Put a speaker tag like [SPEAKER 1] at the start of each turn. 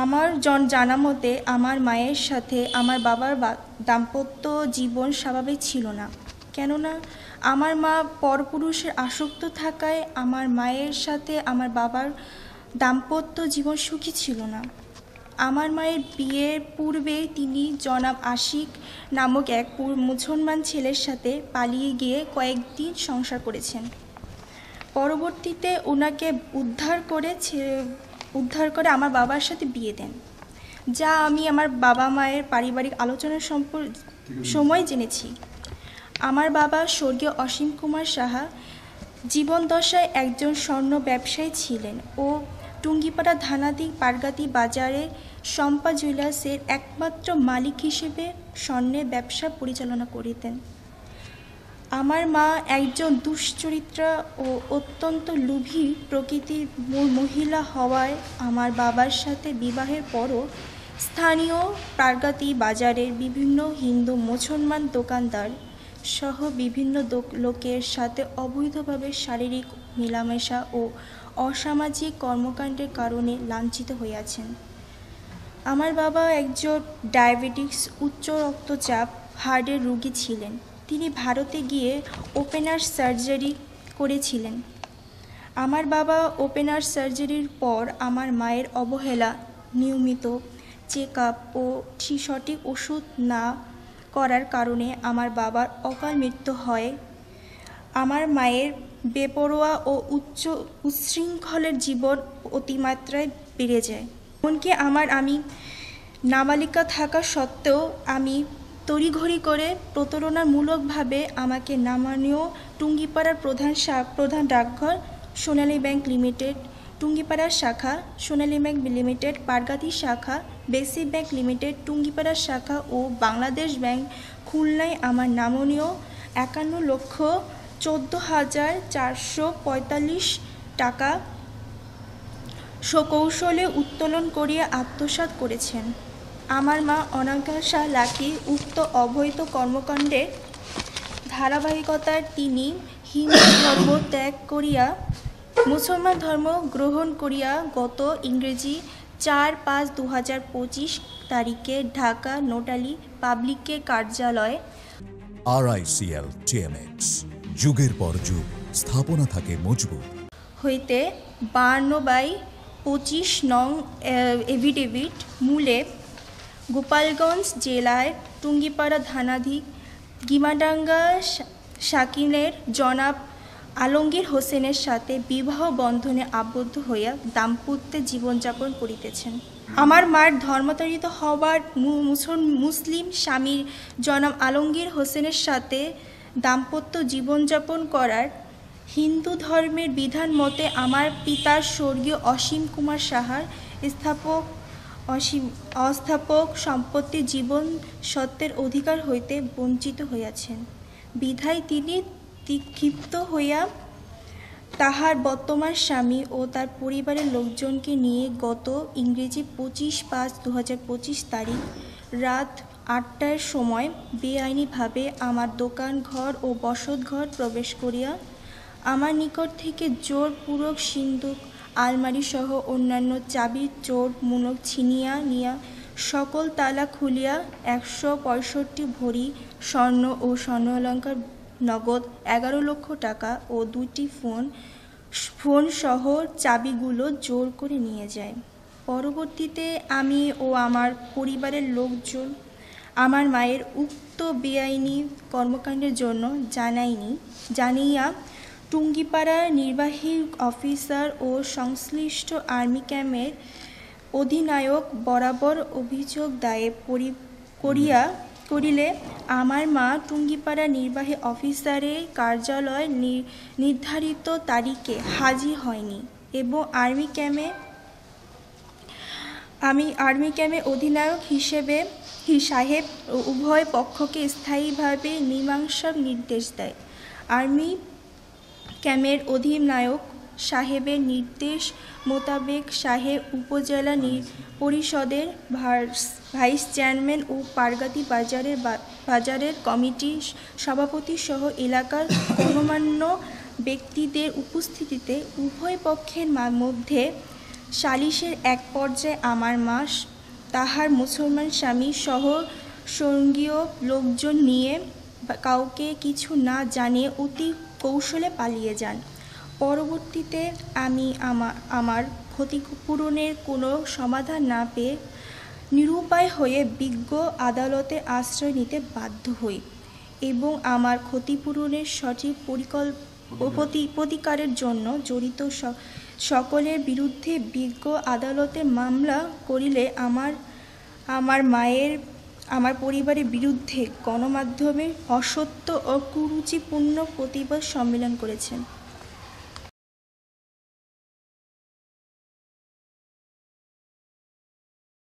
[SPEAKER 1] আমার জানা মতে আমার মায়ের সাথে আমার বাবার দাম্পত্য জীবন স্বাভাবিক ছিল না। কেননা আমার মা পরপুরুষের আসক্ত থাকায় আমার মায়ের সাথে আমার বাবার দাম্পত্য জীবন সুখী ছিল না। আমার মায়ের বিয়ের পূর্বে তিনি জনাব আশিক নামক এক মুসলমান ছেলের সাথে পালিয়ে গিয়ে কয়েকদিন সংসার করেছেন। পরবর্তীতে ওনাকে উদ্ধার করে আমার বাবার সাথে বিয়ে দেন, যা আমি আমার বাবা মায়ের পারিবারিক আলোচনার সময় জেনেছি। আমার বাবা স্বর্গীয় অসীম কুমার সাহা জীবনদশায় একজন স্বর্ণ ব্যবসায়ী ছিলেন ও টুঙ্গিপাড়া থানাধীন পারগাতি বাজারে শম্পা জুয়েলার্সের একমাত্র মালিক হিসেবে স্বর্ণের ব্যবসা পরিচালনা করিতেন। আমার মা একজন দুশ্চরিত্রা ও অত্যন্ত লোভী প্রকৃতির মহিলা হওয়ায় আমার বাবার সাথে বিবাহের পরও স্থানীয় পারগাতি বাজারের বিভিন্ন হিন্দু মুসলমান দোকানদার সহ বিভিন্ন লোকের সাথে অবৈধভাবে শারীরিক মেলামেশা ও অসামাজিক কর্মকাণ্ডের কারণে লাঞ্ছিত হইয়াছেন। আমার বাবা একজন ডায়াবেটিস, উচ্চ রক্তচাপ, হার্টের রোগী ছিলেন। তিনি ভারতে গিয়ে ওপেনার সার্জারি করেছিলেন। আমার বাবা ওপেনার সার্জারির পর আমার মায়ের অবহেলা, নিয়মিত চেক আপ ও সঠিক ওষুধ না করার কারণে আমার বাবার অকাল মৃত্যু হয়। আমার মায়ের বেপরোয়া ও উচ্ছৃঙ্খলের জীবন অতিমাত্রায় বেড়ে যায়। এমনকি আমি নাবালিকা থাকা সত্ত্বেও আমি তড়িঘড়ি করে প্রতারণামূলকভাবে আমাকে নামানীয় টুঙ্গিপাড়ার প্রধান ডাকঘর সোনালী ব্যাংক লিমিটেড, টুঙ্গিপাড়ার শাখা সোনালী ব্যাংক লিমিটেড, পারগাতি শাখা বেসিক ব্যাংক লিমিটেড, টুঙ্গিপাড়া শাখা ও বাংলাদেশ ব্যাংক খুলনায় আমার নামনীয় 51,14,445 টাকা সকৌশলে উত্তোলন করিয়া আত্মসাৎ করেছেন। আমার মা অনাগ্রসা লাখি উক্ত অবৈধ কর্মকাণ্ডের ধারাবাহিকতায় তিনি হিন্দু ধর্ম ত্যাগ করিয়া মুসলমান ধর্ম গ্রহণ করিয়া গত ইংরেজি 4/5/2025 তারিখে ঢাকা নোটালি পাবলিকের কার্যালয়
[SPEAKER 2] RICL TMX যুগের পর যুগ স্থাপনা থাকে মজবুত
[SPEAKER 1] হইতে 52/25 নং এফিডেভিট মূলে গোপালগঞ্জ জেলায় টুঙ্গিপাড়া থানাধীন গিমাডাঙ্গা শাকিনের জনাব আলমগীর হোসেনের সাথে বিবাহ বন্ধনে আবদ্ধ হইয়া দাম্পত্যে জীবনযাপন করিতেছেন। আমার মার ধর্মান্তরিত হওয়ার মুসলিম স্বামীর জনাব আলমগীর হোসেনের সাথে দাম্পত্য জীবনযাপন করার হিন্দু ধর্মের বিধান মতে আমার পিতার স্বর্গীয় অসীম কুমার সাহার অস্থাপক সম্পত্তি জীবন সত্ত্বের অধিকার হইতে বঞ্চিত হইয়াছেন। বিধায় তিনি ক্ষিপ্ত হইয়া তাহার বর্তমান স্বামী ও তার পরিবারের লোকজনকে নিয়ে গত ইংরেজি 25/5/2025 তারিখ রাত 8টার সময় বেআইনিভাবে আমার দোকান ঘর ও বসতঘর প্রবেশ করিয়া আমার নিকট থেকে জোরপূর্বক সিন্দুক, আলমারি সহ অন্যান্য চাবির চোর মুনক ছিনিয়া নিয়া সকল তালা খুলিয়া 165 ভরি স্বর্ণ ও স্বর্ণালঙ্কার, নগদ 11 লক্ষ টাকা ও 2টি ফোন সহ চাবিগুলো জোর করে নিয়ে যায়। পরবর্তীতে আমি ও আমার পরিবারের লোকজন আমার মায়ের উক্ত বেআইনি কর্মকাণ্ডের জন্য জানাইয়া টুঙ্গিপাড়ার নির্বাহী অফিসার ও সংশ্লিষ্ট আর্মি ক্যাম্পের অধিনায়ক বরাবর অভিযোগ দায়ের করিলে আমার মা টুঙ্গিপাড়া নির্বাহী অফিসারের কার্যালয় নির্ধারিত তারিখে হাজির হয়নি এবং আর্মি ক্যাম্পে অধিনায়ক সাহেব উভয় পক্ষকে স্থায়ীভাবে মীমাংসার নির্দেশ দেয়। আর্মি ক্যাম্পের অধিনায়ক সাহেবের নির্দেশ মোতাবেক সাহেব উপজেলা পরিষদের ভাইস চেয়ারম্যান ও পারগাতি বাজারের কমিটির সভাপতি সহ এলাকার গণ্যমান্য ব্যক্তিদের উপস্থিতিতে উভয় পক্ষের মধ্যে সালিশের এক পর্যায়ে আমার মা তাহার মুসলমান স্বামী সহ সঙ্গীয় লোকজন নিয়ে কাউকে কিছু না জানিয়ে অতি কৌশলে পালিয়ে যান। পরবর্তীতে আমি আমার ক্ষতিপূরণের কোনো সমাধান না পেয়ে নিরুপায় হয়ে বিজ্ঞ আদালতে আশ্রয় নিতে বাধ্য হই এবং আমার ক্ষতিপূরণের সঠিক প্রতিকারের জন্য জড়িত সকলের বিরুদ্ধে বিজ্ঞ আদালতে মামলা করিলে আমার পরিবারের বিরুদ্ধে গণমাধ্যমে অসত্য ও কুরুচিপূর্ণ প্রতিবাদ সম্মেলন করেছেন।